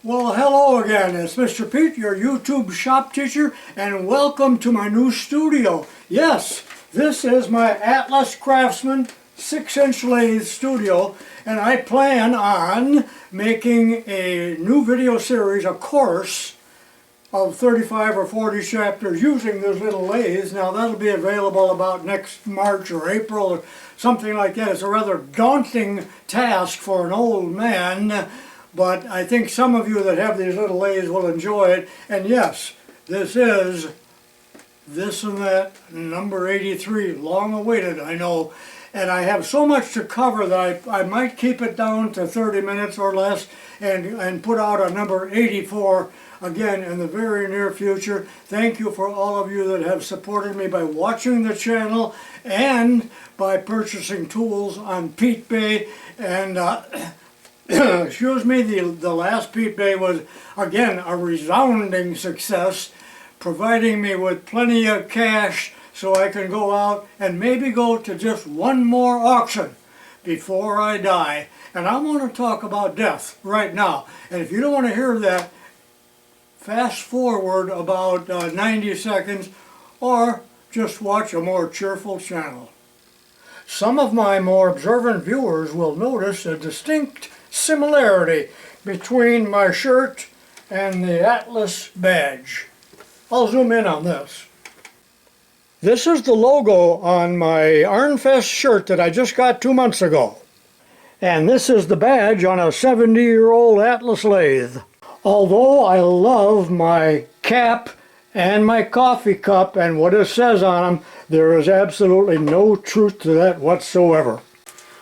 Well, hello again. It's Mr. Pete, your YouTube shop teacher, and welcome to my new studio. Yes, this is my Atlas Craftsman 6-inch lathe studio, and I plan on making a new video series, a course of 35 or 40 chapters using those little lathes. Now that'll be available about next March or April or something like that. It's a rather daunting task for an old man, but I think some of you that have these little lathes will enjoy it. And yes, this is this and that, number 83, long awaited, I know. And I have so much to cover that I might keep it down to 30 minutes or less and put out a number 84 again in the very near future. Thank you for all of you that have supported me by watching the channel and by purchasing tools on Pete Bay. And excuse me, the last Pete Bay was again a resounding success, providing me with plenty of cash so I can go out and maybe go to just one more auction before I die. And I want to talk about death right now. And if you don't want to hear that, fast forward about 90 seconds or just watch a more cheerful channel. Some of my more observant viewers will notice a distinct similarity between my shirt and the Atlas badge. I'll zoom in on this. This is the logo on my Arnfest shirt that I just got 2 months ago. And this is the badge on a 70-year-old Atlas lathe. Although I love my cap and my coffee cup and what it says on them, there is absolutely no truth to that whatsoever.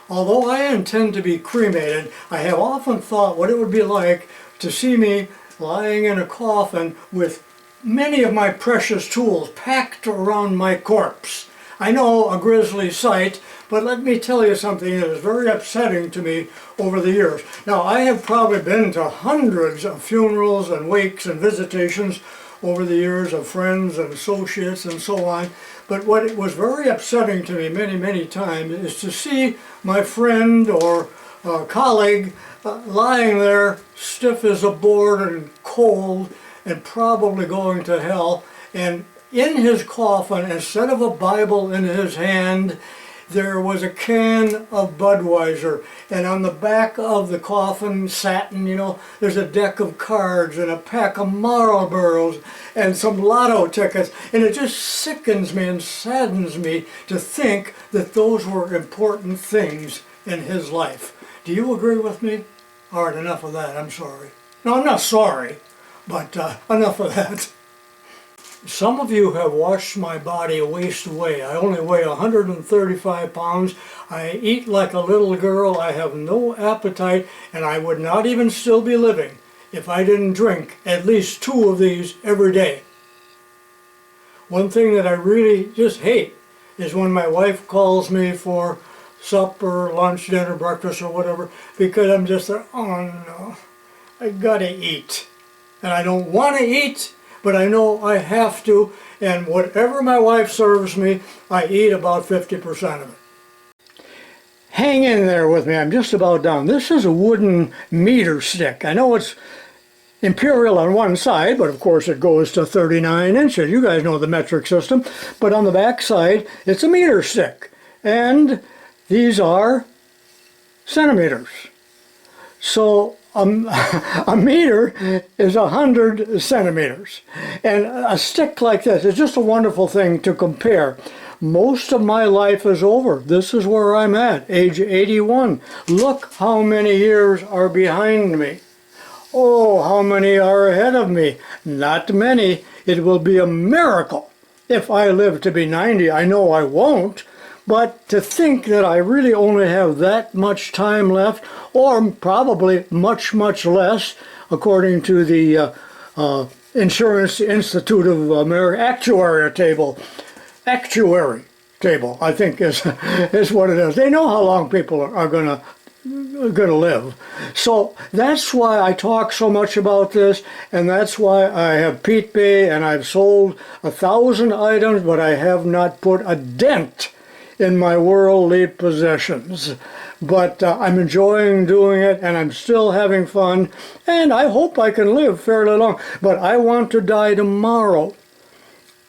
Although I intend to be cremated, I have often thought what it would be like to see me lying in a coffin with many of my precious tools packed around my corpse. I know, a grisly sight, but let me tell you something that is very upsetting to me over the years. Now, I have probably been to hundreds of funerals and wakes and visitations over the years of friends and associates and so on. But what was very upsetting to me many times is to see my friend or colleague lying there stiff as a board and cold and probably going to hell, and in his coffin, instead of a Bible in his hand, there was a can of Budweiser, and on the back of the coffin, satin, you know, there's a deck of cards and a pack of Marlboros and some lotto tickets, and it just sickens me and saddens me to think that those were important things in his life. Do you agree with me? All right, enough of that, I'm sorry. No, I'm not sorry, but enough of that. Some of you have watched my body waste away. I only weigh 135 pounds. I eat like a little girl. I have no appetite, and I would not even still be living if I didn't drink at least 2 of these every day. One thing that I really just hate is when my wife calls me for supper, lunch, dinner, breakfast, or whatever, because I'm just like, oh no, I gotta eat. And I don't want to eat, but I know I have to, and whatever my wife serves me, I eat about 50% of it. Hang in there with me, I'm just about done. This is a wooden meter stick. I know it's imperial on one side, but of course it goes to 39 inches. You guys know the metric system. But on the back side, it's a meter stick. And these are centimeters. So a meter is 100 centimeters. And a stick like this is just a wonderful thing to compare. Most of my life is over. This is where I'm at, age 81. Look how many years are behind me. Oh, how many are ahead of me? Not many. It will be a miracle if I live to be 90. I know I won't. But to think that I really only have that much time left, or probably much less, according to the Insurance Institute of America actuary table, I think is what it is. They know how long people are gonna live. So that's why I talk so much about this, and that's why I have Pete Bay, and I've sold 1,000 items, but I have not put a dent in my worldly possessions. but I'm enjoying doing it, and I'm still having fun, and I hope I can live fairly long. But I want to die tomorrow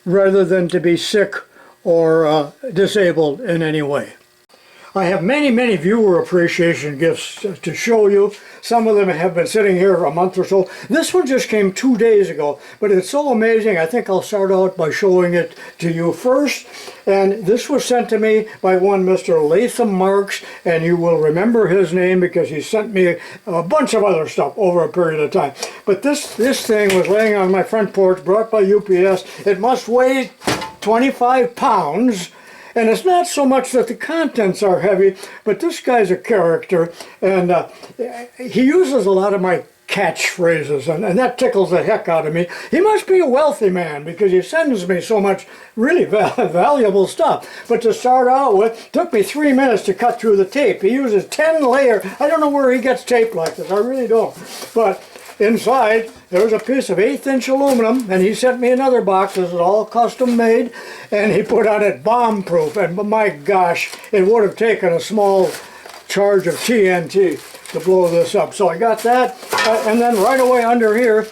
rather than to be sick or disabled in any way. I have many, many viewer appreciation gifts to show you. Some of them have been sitting here for a month or so. This one just came 2 days ago, but it's so amazing. I think I'll start out by showing it to you first. And this was sent to me by one Mr. Latham Marks, and you will remember his name because he sent me a bunch of other stuff over a period of time. But this thing was laying on my front porch, brought by UPS. It must weigh 25 pounds. And it's not so much that the contents are heavy, but this guy's a character, and he uses a lot of my catchphrases, and that tickles the heck out of me. He must be a wealthy man because he sends me so much really valuable stuff. But to start out with, took me 3 minutes to cut through the tape. He uses 10 layers. I don't know where he gets tape like this, I really don't. But inside, there's a piece of 1/8" aluminum, and he sent me another box. This is all custom made, and he put on it bomb-proof. And my gosh, it would have taken a small charge of TNT to blow this up. So I got that, and then right away under here,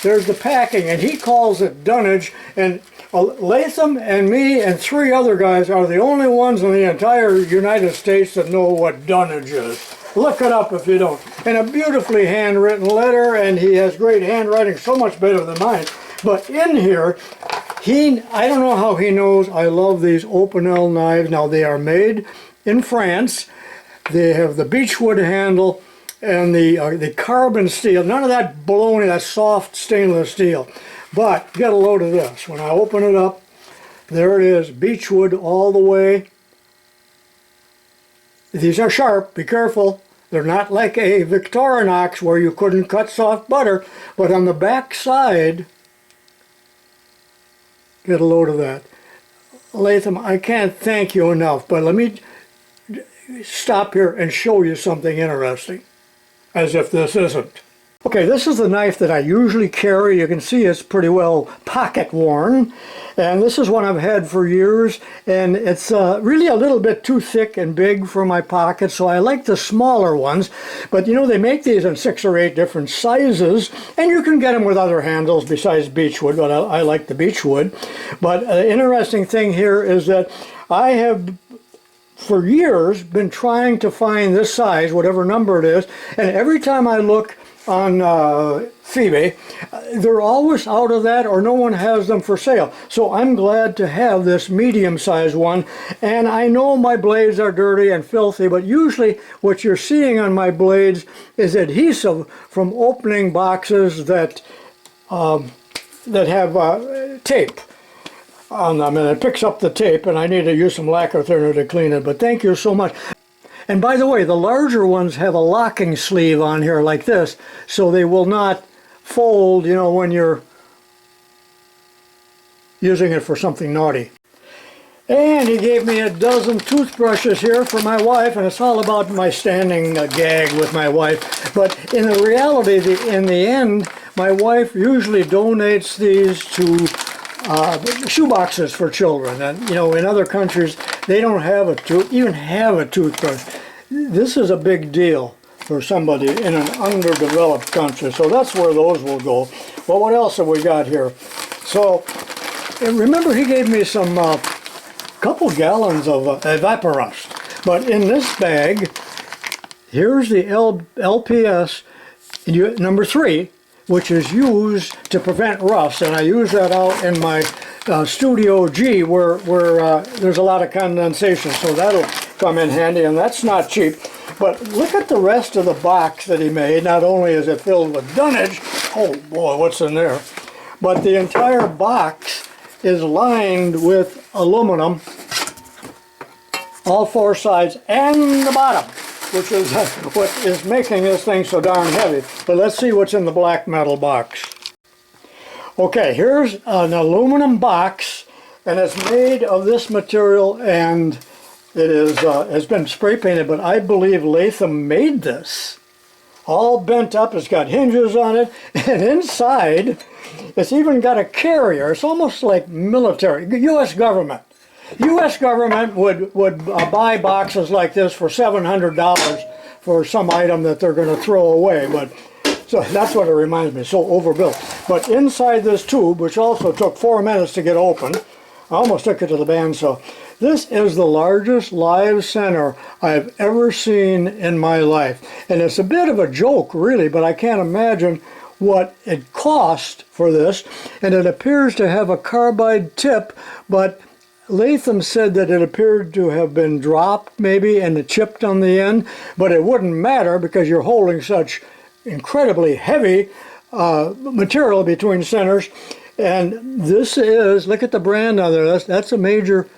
there's the packing, and he calls it Dunnage. And Latham and me and 3 other guys are the only ones in the entire United States that know what Dunnage is. Look it up if you don't. And a beautifully handwritten letter, and he has great handwriting, so much better than mine. But in here, I don't know how he knows I love these Opinel knives. Now, they are made in France. They have the beechwood handle and the carbon steel. None of that baloney, that soft stainless steel. But get a load of this. When I open it up, there it is, beechwood all the way. These are sharp, be careful. They're not like a Victorinox where you couldn't cut soft butter, but on the back side, get a load of that. Latham, I can't thank you enough, but let me stop here and show you something interesting, as if this isn't. Okay, this is the knife that I usually carry. You can see it's pretty well pocket worn, and this is one I've had for years, and it's really a little bit too thick and big for my pocket, so I like the smaller ones. But you know, they make these in 6 or 8 different sizes, and you can get them with other handles besides beechwood, but I like the beechwood. But the interesting thing here is that I have for years been trying to find this size, whatever number it is, and every time I look on eBay, they're always out of that, or no one has them for sale. So I'm glad to have this medium-sized one. And I know my blades are dirty and filthy, but usually what you're seeing on my blades is adhesive from opening boxes that have tape on them, and it picks up the tape, and I need to use some lacquer thinner to clean it. But thank you so much. And by the way, the larger ones have a locking sleeve on here like this, so they will not fold, you know, when you're using it for something naughty. And he gave me a dozen toothbrushes here for my wife, and it's all about my standing gag with my wife. But in the reality, in the end, my wife usually donates these to shoe boxes for children. And you know, in other countries, they don't have even have a toothbrush. This is a big deal for somebody in an underdeveloped country, so that's where those will go. Well, what else have we got here? So, remember he gave me some couple gallons of evaporust, but in this bag, here's the LPS number 3, which is used to prevent rust, and I use that out in my Studio G where there's a lot of condensation, so that'll come in handy, and that's not cheap. But look at the rest of the box that he made. Not only is it filled with Dunnage, oh boy, what's in there, but the entire box is lined with aluminum, all 4 sides and the bottom, which is what is making this thing so darn heavy. But let's see what's in the black metal box. Okay, here's an aluminum box, and it's made of this material, and it is has been spray painted, but I believe Latham made this. All bent up, it's got hinges on it, and inside it's even got a carrier. It's almost like military, U.S. government. U.S. government would buy boxes like this for $700 for some item that they're going to throw away, but so that's what it reminds me, so overbuilt. But inside this tube, which also took 4 minutes to get open, I almost took it to the bandsaw. This is the largest live center I've ever seen in my life. And it's a bit of a joke, really, but I can't imagine what it cost for this. And it appears to have a carbide tip, but Latham said that it appeared to have been dropped, maybe, and it chipped on the end. But it wouldn't matter because you're holding such incredibly heavy material between centers. And this is, look at the brand on there, that's a major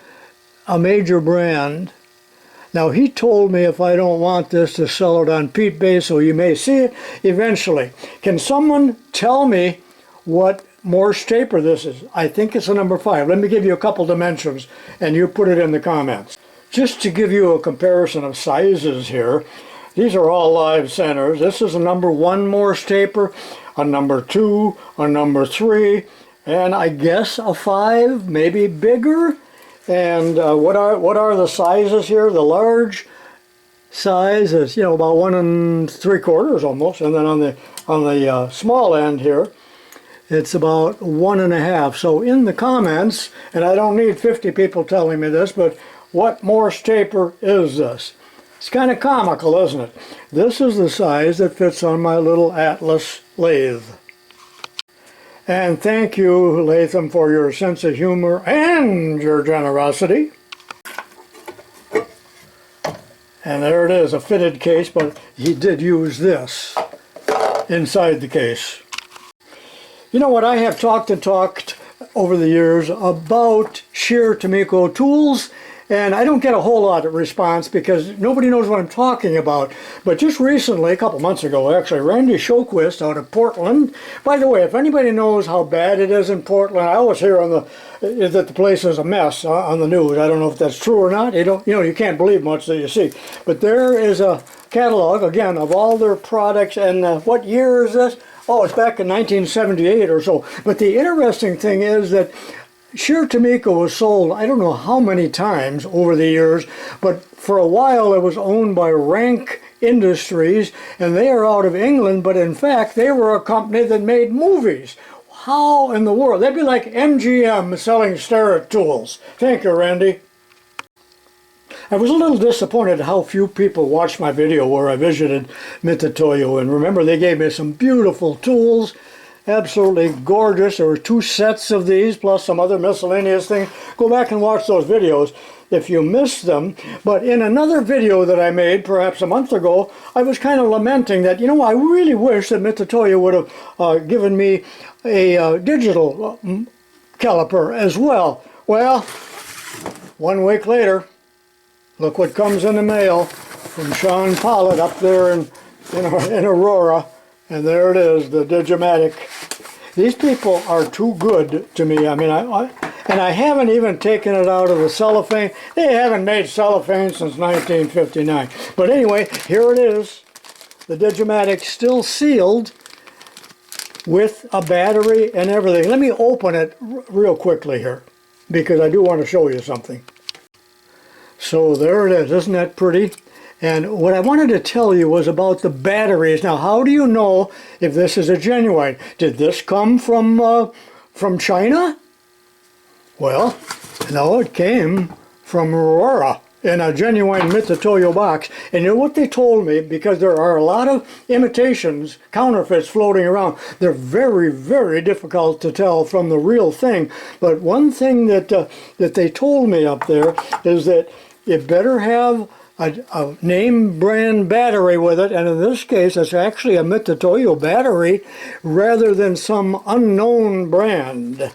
brand. Now he told me if I don't want this to sell it on Pete Base, so you may see it eventually. Can someone tell me what Morse taper this is? I think it's a number 5. Let me give you a couple dimensions and you put it in the comments. Just to give you a comparison of sizes here, these are all live centers. This is a number 1 Morse taper, a number 2, a number 3, and I guess a 5, maybe bigger. And what are the sizes here? The large size is, you know, about 1 3/4 almost, and then on the small end here, it's about 1 1/2. So in the comments, and I don't need 50 people telling me this, but what Morse taper is this? It's kind of comical, isn't it? This is the size that fits on my little Atlas lathe. And thank you, Latham, for your sense of humor and your generosity. And there it is, a fitted case, but he did use this inside the case. You know what, I have talked over the years about shear Tomiko tools, and I don't get a whole lot of response because nobody knows what I'm talking about. But just recently, a couple months ago actually, Randy Shoquist out of Portland. By the way, if anybody knows how bad it is in Portland, I always hear that the place is a mess on the news. I don't know if that's true or not. You can't believe much that you see. But there is a catalog, again, of all their products. And what year is this? Oh, it's back in 1978 or so. But the interesting thing is that shear Tomiko was sold, I don't know how many times over the years, but for a while it was owned by Rank Industries, and they are out of England, but in fact they were a company that made movies. How in the world? They'd be like MGM selling Starrett tools. Thank you, Randy. I was a little disappointed how few people watched my video where I visited Mitutoyo, and remember they gave me some beautiful tools. Absolutely gorgeous. There were 2 sets of these plus some other miscellaneous things. Go back and watch those videos if you missed them. But in another video that I made perhaps a month ago, I was kind of lamenting that, you know, I really wish that Mitutoyo would have given me a digital caliper as well. Well, 1 week later, look what comes in the mail from Sean Pollitt up there in Aurora. And there it is, the Digimatic. These people are too good to me. I mean, I haven't even taken it out of the cellophane. They haven't made cellophane since 1959. But anyway, here it is. The Digimatic still sealed with a battery and everything. Let me open it real quickly here because I do want to show you something. So there it is. Isn't that pretty? And what I wanted to tell you was about the batteries. Now, how do you know if this is a genuine? Did this come from China? Well, no, it came from Aurora in a genuine Mitutoyo box. And you know what they told me? Because there are a lot of imitations, counterfeits floating around. They're very, very difficult to tell from the real thing. But one thing that they told me up there is that you better have a name brand battery with it, and in this case it's actually a Mitutoyo battery rather than some unknown brand.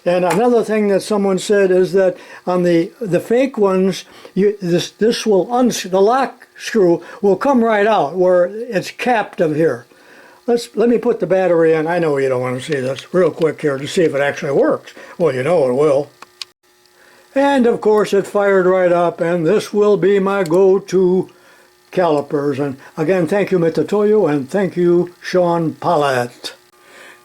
And another thing that someone said is that on the fake ones, this will the lock screw will come right out where it's capped of here. Let me put the battery in. I know you don't want to see this real quick here to see if it actually works. Well, you know it will. And of course it fired right up, and this will be my go-to calipers. And again, thank you Mitutoyo, and thank you Sean Pollitt.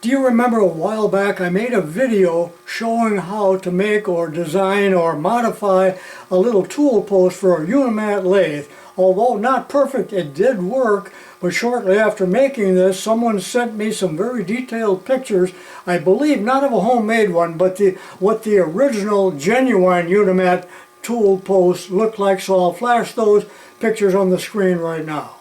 Do you remember a while back I made a video showing how to make or design or modify a little tool post for a Unimat lathe? Although not perfect, it did work, but shortly after making this, someone sent me some very detailed pictures, I believe not of a homemade one, but what the original genuine Unimat tool post looked like, so I'll flash those pictures on the screen right now.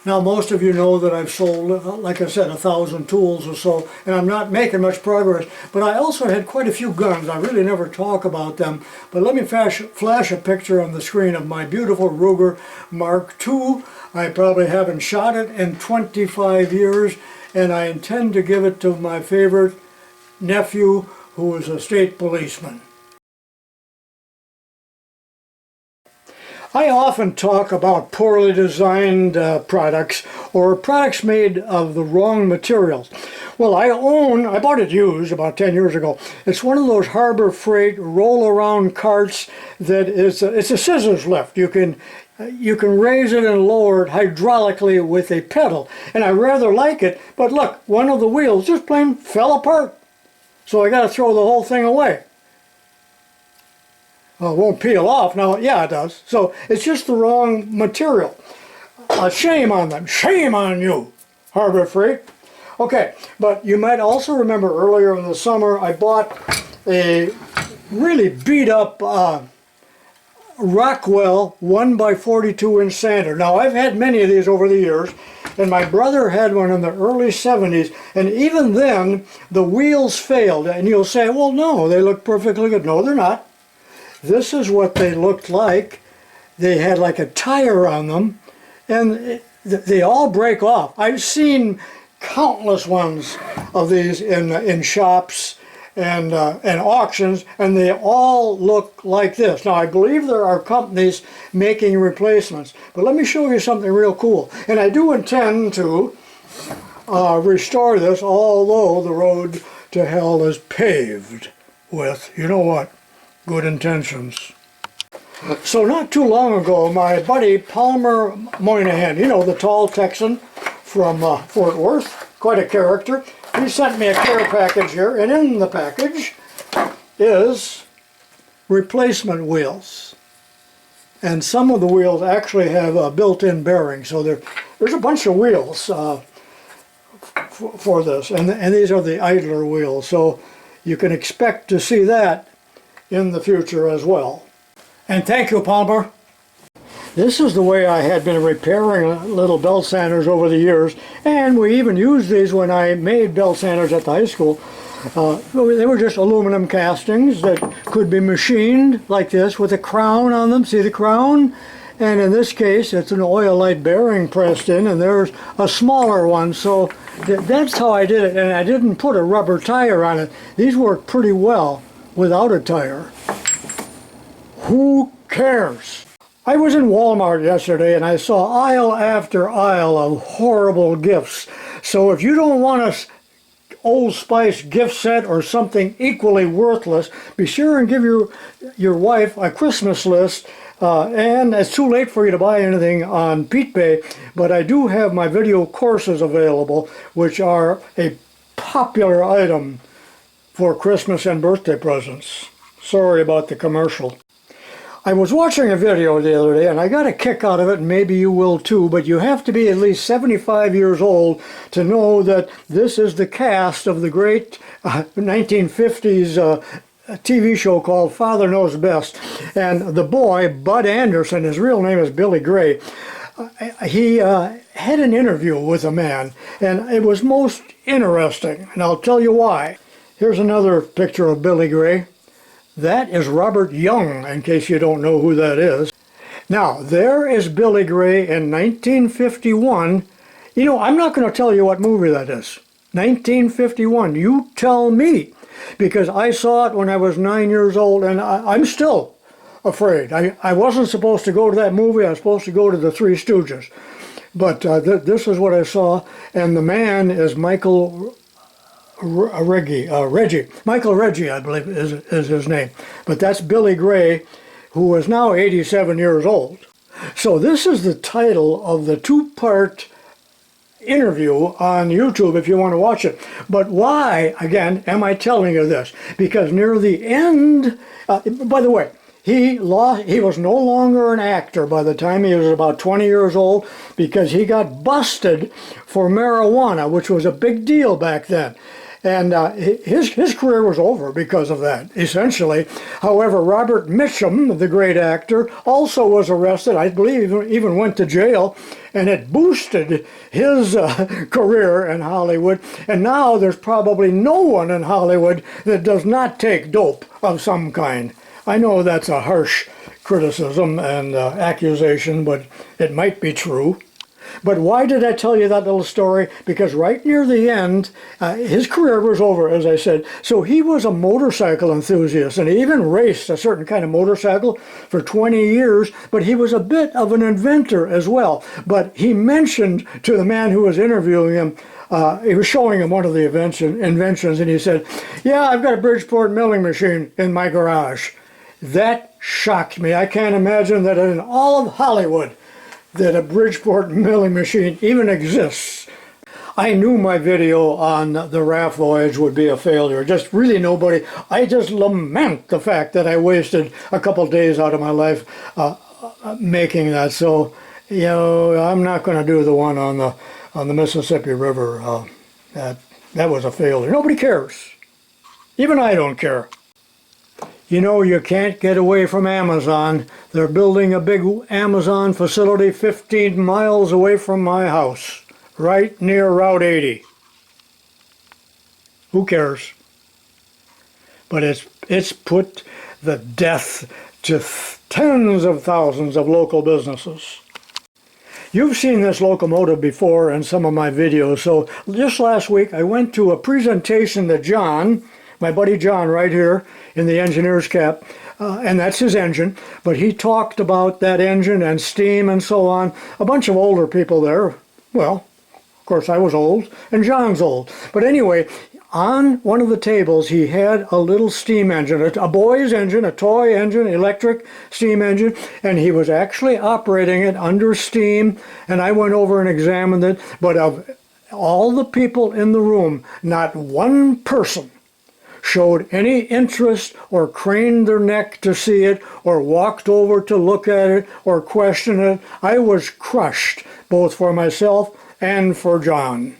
Now most of you know that I've sold, like I said, 1,000 tools or so, and I'm not making much progress, but I also had quite a few guns. I really never talk about them, but let me flash a picture on the screen of my beautiful Ruger Mark II. I probably haven't shot it in 25 years, and I intend to give it to my favorite nephew, who is a state policeman. I often talk about poorly designed products or products made of the wrong materials. Well, I bought it used about 10 years ago. It's one of those Harbor Freight roll-around carts that it's a scissors lift. You can raise it and lower it hydraulically with a pedal. And I rather like it, but look, one of the wheels just plain fell apart. So I got to throw the whole thing away. Well, it won't peel off. Now, yeah, it does. So it's just the wrong material. Shame on them. Shame on you, Harbor Freight. Okay, but you might also remember earlier in the summer I bought a really beat up Rockwell 1x42 inch sander. Now, I've had many of these over the years, and my brother had one in the early 70s, and even then the wheels failed. And you'll say, well, no, they look perfectly good. No, they're not. This is what they looked like. They had like a tire on them, and they all break off. I've seen countless ones of these in shops and auctions, and they all look like this. Now, I believe there are companies making replacements, but let me show you something real cool. And I do intend to restore this, although the road to hell is paved with, you know what, good intentions. So not too long ago, my buddy Palmer Moynihan, you know, the tall Texan from Fort Worth, quite a character, he sent me a care package here, and in the package is replacement wheels. And some of the wheels actually have built-in bearings, so there's a bunch of wheels for this, and these are the idler wheels, so you can expect to see that in the future as well. And thank you, Palmer. This is the way I had been repairing little belt sanders over the years, and we even used these when I made belt sanders at the high school. They were just aluminum castings that could be machined like this with a crown on them. See the crown? And in this case, it's an oilite bearing pressed in, and there's a smaller one. So that's how I did it, and I didn't put a rubber tire on it. These work pretty well without a tire. Who cares? I was in Walmart yesterday and I saw aisle after aisle of horrible gifts. So if you don't want a Old Spice gift set or something equally worthless, be sure and give your wife a Christmas list. And it's too late for you to buy anything on PetePay, but I do have my video courses available, which are a popular item for Christmas and birthday presents. Sorry about the commercial. I was watching a video the other day and I got a kick out of it, and maybe you will too, but you have to be at least 75 years old to know that this is the cast of the great 1950s TV show called Father Knows Best. And the boy, Bud Anderson, his real name is Billy Gray, he had an interview with a man, and it was most interesting, and I'll tell you why. Here's another picture of Billy Gray. That is Robert Young, in case you don't know who that is. Now, there is Billy Gray in 1951. You know, I'm not going to tell you what movie that is. 1951. You tell me. Because I saw it when I was 9 years old, and I'm still afraid. I wasn't supposed to go to that movie. I was supposed to go to the Three Stooges. But this is what I saw, and the man is Michael Reggie. Michael Reggie, I believe, is his name. But that's Billy Gray who is now 87 years old. So this is the title of the two-part interview on YouTube if you want to watch it. But why, again, am I telling you this? Because near the end, by the way, he was no longer an actor by the time he was about 20 years old, because he got busted for marijuana, which was a big deal back then. And his career was over because of that, essentially. However, Robert Mitchum, the great actor, also was arrested. I believe even went to jail, and it boosted his career in Hollywood. And now there's probably no one in Hollywood that does not take dope of some kind. I know that's a harsh criticism and accusation, but it might be true. But why did I tell you that little story? Because right near the end, his career was over, as I said. So he was a motorcycle enthusiast, and he even raced a certain kind of motorcycle for 20 years, but he was a bit of an inventor as well. But he mentioned to the man who was interviewing him, he was showing him one of the inventions, and he said, "Yeah, I've got a Bridgeport milling machine in my garage." That shocked me. I can't imagine that in all of Hollywood that a Bridgeport milling machine even exists. I knew my video on the raft voyage would be a failure. Just really nobody. I just lament the fact that I wasted a couple days out of my life making that. So, you know, I'm not going to do the one on the Mississippi River. That was a failure. Nobody cares. Even I don't care. You know, you can't get away from Amazon. They're building a big Amazon facility 15 miles away from my house, right near Route 80. Who cares? But it's put the death to tens of thousands of local businesses. You've seen this locomotive before in some of my videos. So just last week I went to a presentation that John, my buddy John right here in the engineer's cap, and that's his engine, but he talked about that engine and steam and so on. A bunch of older people there. Well, of course I was old and John's old. But anyway, on one of the tables he had a little steam engine, a boy's engine, a toy engine, electric steam engine, and he was actually operating it under steam, and I went over and examined it. But of all the people in the room, not one person showed any interest or craned their neck to see it or walked over to look at it or question it. I was crushed, both for myself and for John.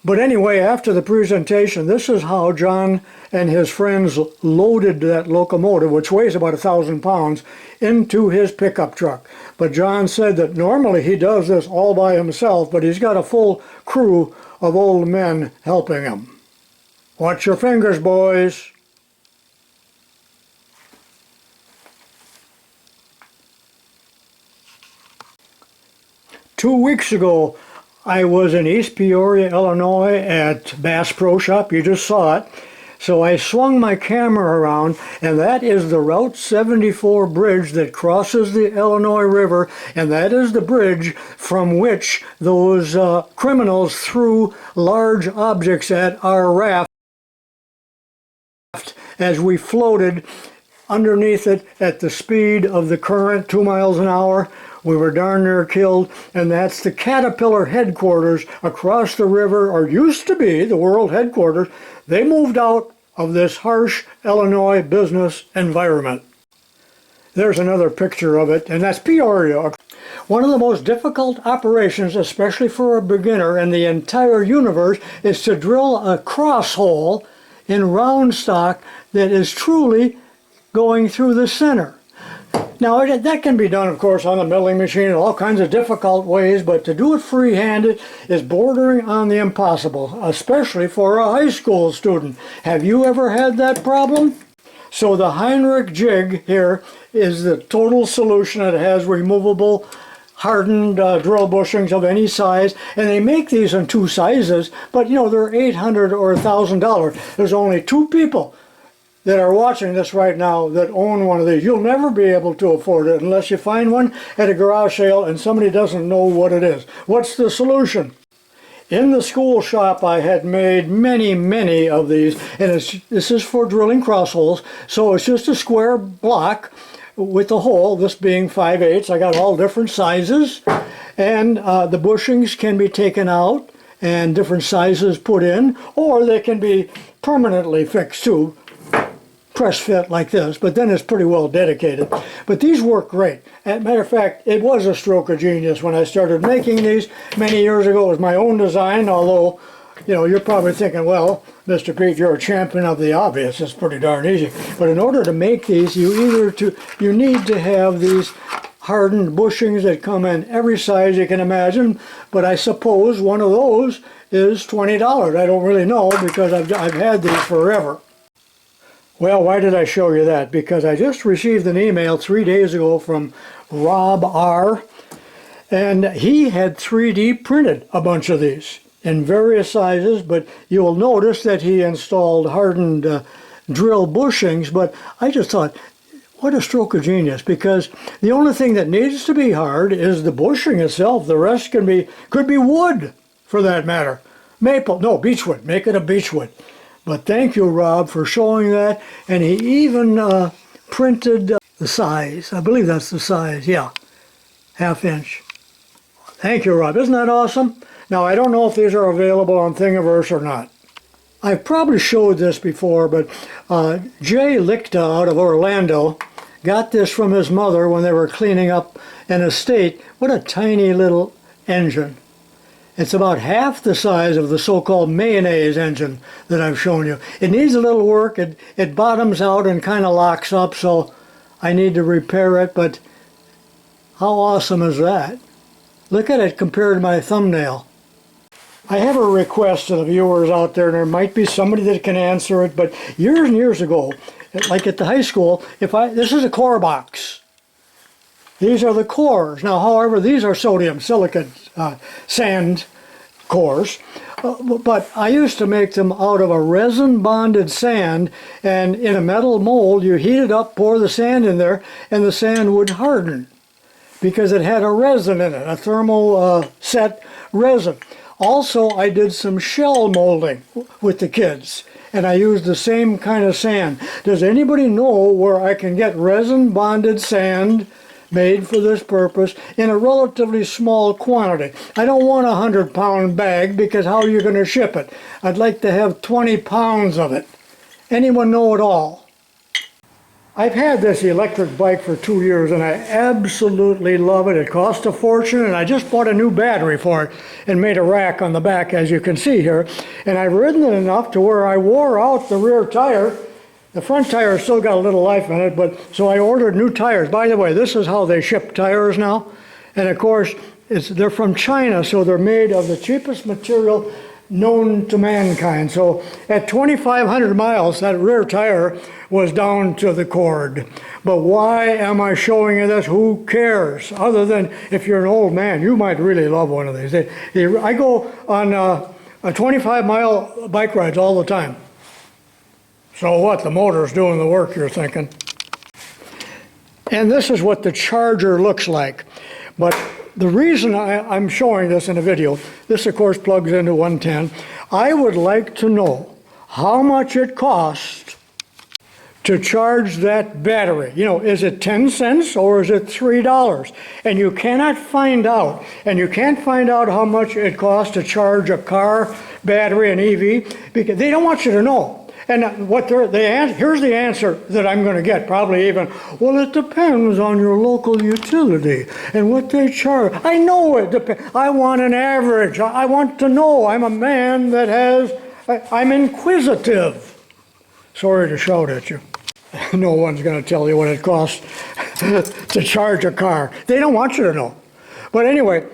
But anyway, after the presentation, this is how John and his friends loaded that locomotive, which weighs about 1,000 pounds, into his pickup truck. But John said that normally he does this all by himself, but he's got a full crew of old men helping him. Watch your fingers, boys. Two weeks ago, I was in East Peoria, Illinois at Bass Pro Shop. You just saw it. So I swung my camera around, and that is the Route 74 bridge that crosses the Illinois River, and that is the bridge from which those criminals threw large objects at our raft as we floated underneath it at the speed of the current, 2 miles an hour. We were darn near killed, and that's the Caterpillar headquarters across the river, or used to be the world headquarters. They moved out of this harsh Illinois business environment. There's another picture of it, and that's Peoria. One of the most difficult operations, especially for a beginner in the entire universe, is to drill a cross hole in round stock that is truly going through the center. Now that can be done, of course, on a milling machine in all kinds of difficult ways, but to do it free-handed is bordering on the impossible, especially for a high school student. Have you ever had that problem? So the Heinrich jig here is the total solution. It has removable hardened drill bushings of any size, and they make these in two sizes, but you know, they're $800 or $1,000. There's only two people that are watching this right now that own one of these. You'll never be able to afford it unless you find one at a garage sale and somebody doesn't know what it is. What's the solution? In the school shop I had made many of these, and this is for drilling cross holes. So it's just a square block with the hole, this being 5/8, I got all different sizes, and the bushings can be taken out and different sizes put in, or they can be permanently fixed too, press fit like this, but then it's pretty well dedicated. But these work great. As a matter of fact, it was a stroke of genius when I started making these many years ago. It was my own design, although, you know, you're probably thinking, well, Mr. Pete, you're a champion of the obvious. It's pretty darn easy. But in order to make these, you need to have these hardened bushings that come in every size you can imagine. But I suppose one of those is $20. I don't really know because I've had these forever. Well, why did I show you that? Because I just received an email 3 days ago from Rob R. And he had 3D printed a bunch of these in various sizes, but you will notice that he installed hardened drill bushings. But I just thought, what a stroke of genius, because the only thing that needs to be hard is the bushing itself. The rest could be wood, for that matter. Maple, no, beechwood. Make it a beechwood. But thank you, Rob, for showing that. And he even printed the size. I believe that's the size, yeah, 1/2 inch. Thank you, Rob. Isn't that awesome? Now, I don't know if these are available on Thingiverse or not. I've probably showed this before, but Jay Lichta out of Orlando got this from his mother when they were cleaning up an estate. What a tiny little engine. It's about half the size of the so-called mayonnaise engine that I've shown you. It needs a little work. It bottoms out and kind of locks up, so I need to repair it, but how awesome is that? Look at it compared to my thumbnail. I have a request to the viewers out there, and there might be somebody that can answer it, but years and years ago, like at the high school, this is a core box. These are the cores. Now, however, these are sodium silicate sand cores, but I used to make them out of a resin-bonded sand, and in a metal mold, you heat it up, pour the sand in there, and the sand would harden because it had a resin in it, a thermal set resin. Also, I did some shell molding with the kids, and I used the same kind of sand. Does anybody know where I can get resin-bonded sand made for this purpose in a relatively small quantity? I don't want a 100-pound bag, because how are you going to ship it? I'd like to have 20 pounds of it. Anyone know at all? I've had this electric bike for 2 years and I absolutely love it. It cost a fortune, and I just bought a new battery for it and made a rack on the back, as you can see here. And I've ridden it enough to where I wore out the rear tire. The front tire still got a little life in it, but so I ordered new tires. By the way, this is how they ship tires now. And of course, they're from China, so they're made of the cheapest material known to mankind. So at 2,500 miles, that rear tire was down to the cord. But why am I showing you this? Who cares? Other than if you're an old man, you might really love one of these. I go on 25-mile bike rides all the time. So what? The motor's doing the work, you're thinking. And this is what the charger looks like. But the reason I'm showing this in a video, this of course plugs into 110. I would like to know how much it costs to charge that battery. You know, is it 10 cents or is it $3? And you cannot find out. And you can't find out how much it costs to charge a car battery, an EV, because they don't want you to know. And here's the answer that I'm going to get, probably even, well, it depends on your local utility and what they charge. I know it depends. I want an average. I want to know. I'm a man that I'm inquisitive. Sorry to shout at you. No one's going to tell you what it costs to charge a car. They don't want you to know. But anyway,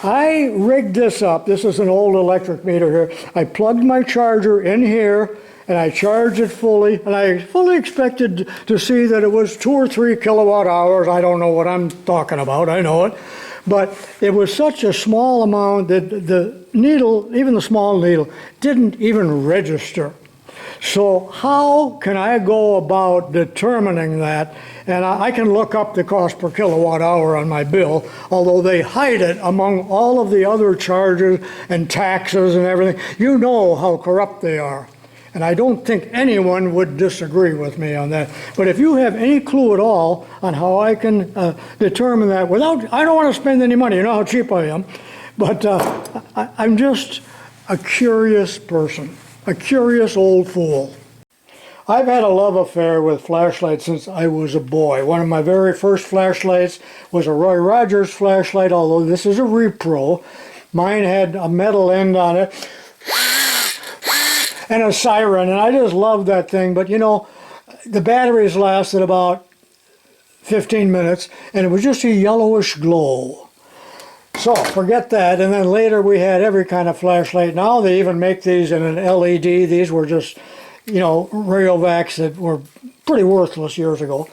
I rigged this up. This is an old electric meter here. I plugged my charger in here and I charged it fully, and I fully expected to see that it was 2 or 3 kilowatt hours. I don't know what I'm talking about, I know it. But it was such a small amount that the needle, even the small needle, didn't even register. So how can I go about determining that? And I can look up the cost per kilowatt hour on my bill, although they hide it among all of the other charges and taxes and everything. You know how corrupt they are. And I don't think anyone would disagree with me on that. But if you have any clue at all on how I can determine that without, I don't want to spend any money, you know how cheap I am, but I'm just a curious person, a curious old fool. I've had a love affair with flashlights since I was a boy. One of my very first flashlights was a Roy Rogers flashlight, although this is a repro. Mine had a metal end on it and a siren, and I just loved that thing. But you know, the batteries lasted about 15 minutes, and it was just a yellowish glow. So forget that. And then later we had every kind of flashlight. Now they even make these in an LED. These were just, you know, Rayovacs that were pretty worthless years ago,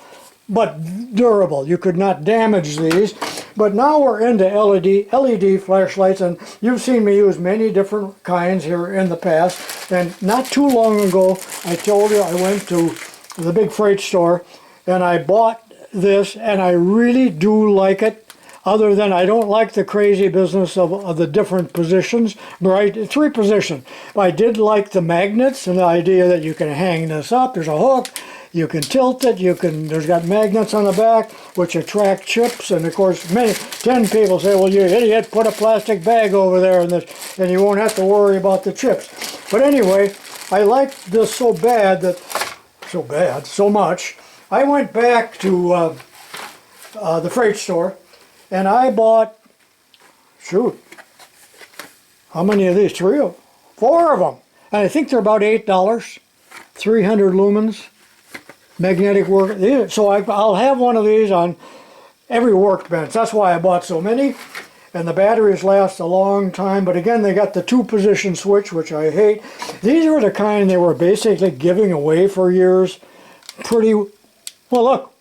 but durable. You could not damage these. But now we're into LED flashlights, and you've seen me use many different kinds here in the past. And not too long ago, I told you I went to the big freight store and I bought this, and I really do like it. Other than I don't like the crazy business of the different positions, right? 3 position. I did like the magnets and the idea that you can hang this up. There's a hook. You can tilt it. There's got magnets on the back which attract chips. And of course, 10 people say, "Well, you idiot! Put a plastic bag over there, and you won't have to worry about the chips." But anyway, I liked this so much. I went back to the freight store. And I bought, shoot, how many of these? 4 of them. And I think they're about $8, 300 lumens, magnetic work. So I'll have one of these on every workbench. That's why I bought so many. And the batteries last a long time. But again, they got the 2-position switch, which I hate. These were the kind they were basically giving away for years. Pretty, well, look.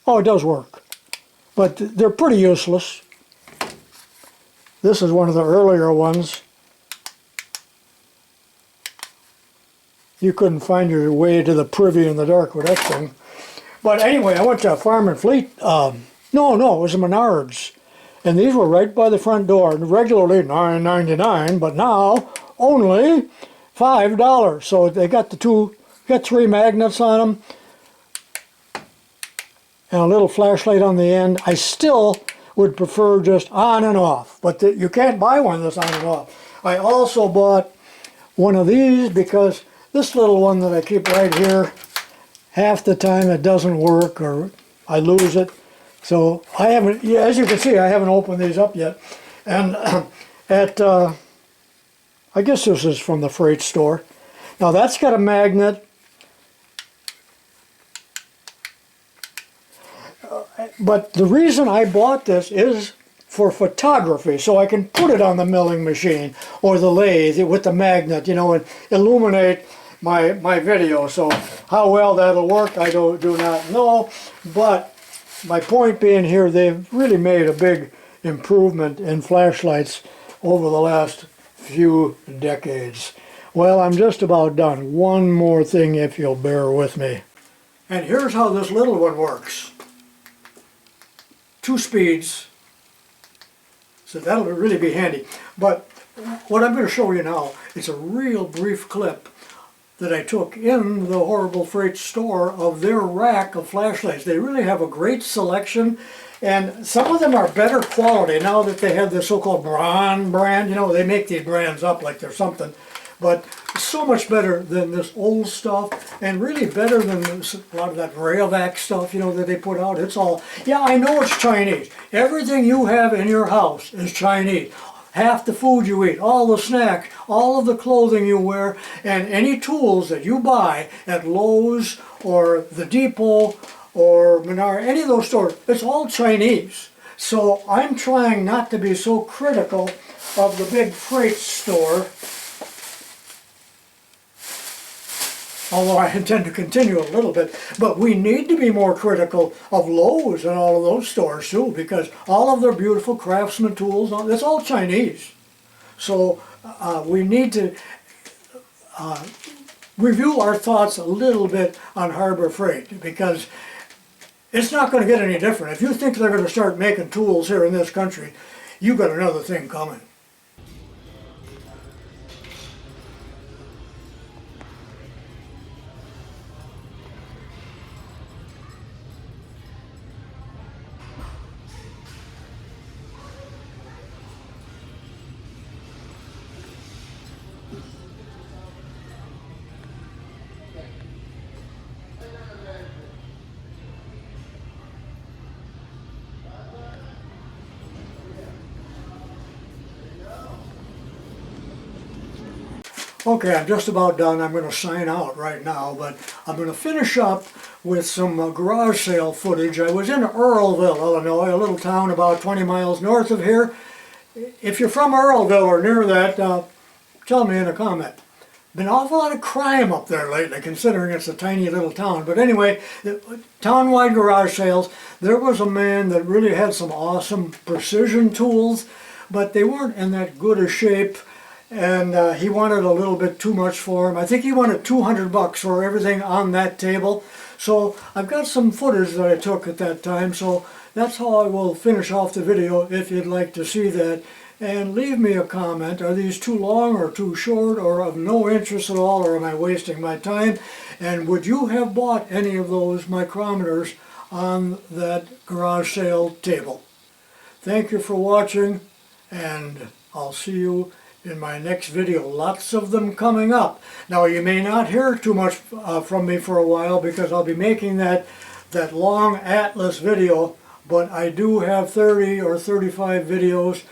Oh, it does work. But they're pretty useless. This is one of the earlier ones. You couldn't find your way to the privy in the dark with that thing. But anyway, I went to Farm and Fleet. No, it was a Menards. And these were right by the front door. Regularly $9.99, but now only $5. So they got got 3 magnets on them. And a little flashlight on the end. I still would prefer just on and off, but you can't buy one that's on and off. I also bought one of these because this little one that I keep right here, half the time it doesn't work or I lose it. So I haven't, as you can see, I haven't opened these up yet. And I guess this is from the freight store. Now that's got a magnet. But the reason I bought this is for photography, so I can put it on the milling machine or the lathe with the magnet, you know, and illuminate my video. So how well that'll work, I do not know. But my point being here, they've really made a big improvement in flashlights over the last few decades. Well, I'm just about done. One more thing, if you'll bear with me. And here's how this little one works. 2 speeds, so that'll really be handy. But what I'm going to show you now is a real brief clip that I took in the Horrible Freight store of their rack of flashlights. They really have a great selection, and some of them are better quality now that they have the so-called Braun brand. You know, they make these brands up like they're something, but so much better than this old stuff, and really better than a lot of that Rayovac stuff, you know, that they put out. It's all, yeah, I know it's Chinese. Everything you have in your house is Chinese. Half the food you eat, all the snacks, all of the clothing you wear, and any tools that you buy at Lowe's or the Depot or Menard, any of those stores, it's all Chinese. So I'm trying not to be so critical of the big freight store, although I intend to continue a little bit. But we need to be more critical of Lowe's and all of those stores too, because all of their beautiful craftsman tools, it's all Chinese. So we need to review our thoughts a little bit on Harbor Freight, because it's not going to get any different. If you think they're going to start making tools here in this country, you've got another thing coming. Okay, I'm just about done. I'm going to sign out right now, but I'm going to finish up with some garage sale footage. I was in Earlville, Illinois, a little town about 20 miles north of here. If you're from Earlville or near that, tell me in a comment. Been an awful lot of crime up there lately, considering it's a tiny little town. But anyway, town-wide garage sales, there was a man that really had some awesome precision tools, but they weren't in that good a shape, and he wanted a little bit too much for him. I think he wanted $200 for everything on that table. So I've got some footage that I took at that time, so that's how I will finish off the video if you'd like to see that. And leave me a comment. Are these too long or too short or of no interest at all, or am I wasting my time? And would you have bought any of those micrometers on that garage sale table? Thank you for watching, and I'll see you in my next video. Lots of them coming up. Now you may not hear too much from me for a while because I'll be making that long Atlas video, but I do have 30 or 35 videos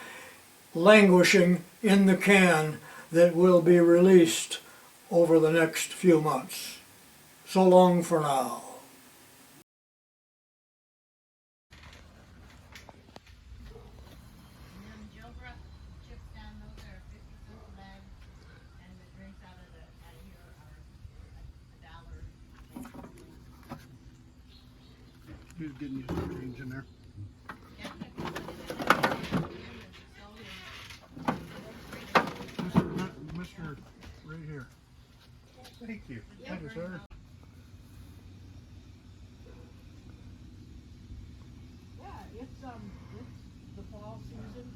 languishing in the can that will be released over the next few months. So long for now. He's getting you some change in there. Mr. Right here. Thank you. Thank you, sir. Yeah, it's the fall season,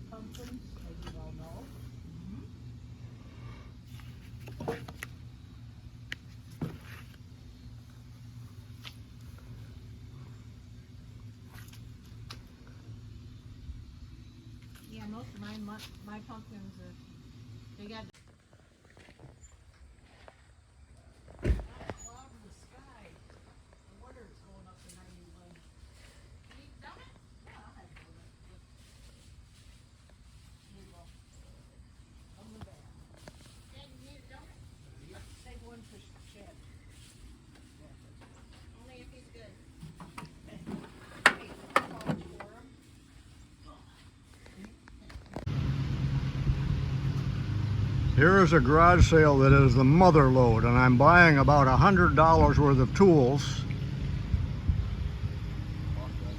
pumpkins, as you all know. Yeah, most of my pumpkins are, they got cloud in the sky. No wonder it's going up to 91. Can you dump it? Yeah, I'll have to do it. Here you go. On the back. Dad, you need a donut? Yep. Take one for Chad. Only if he's good. Hey, college for him. Here is a garage sale that is the mother lode, and I'm buying about $100 worth of tools. Okay.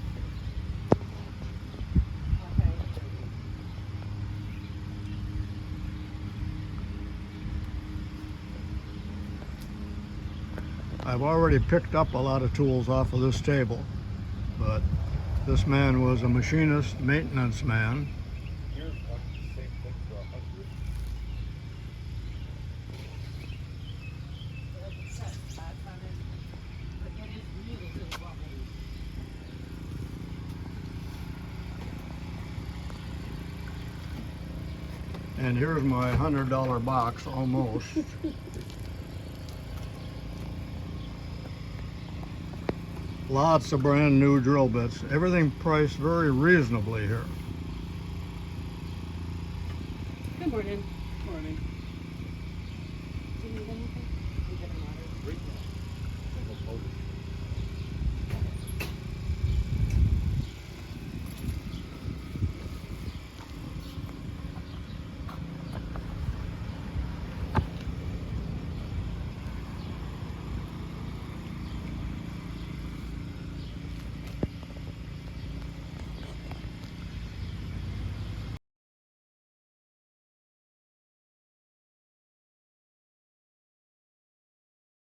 I've already picked up a lot of tools off of this table, but this man was a machinist, maintenance man. And here's my $100 box, almost. Lots of brand new drill bits. Everything priced very reasonably here. Good morning. Morning. Do you need anything?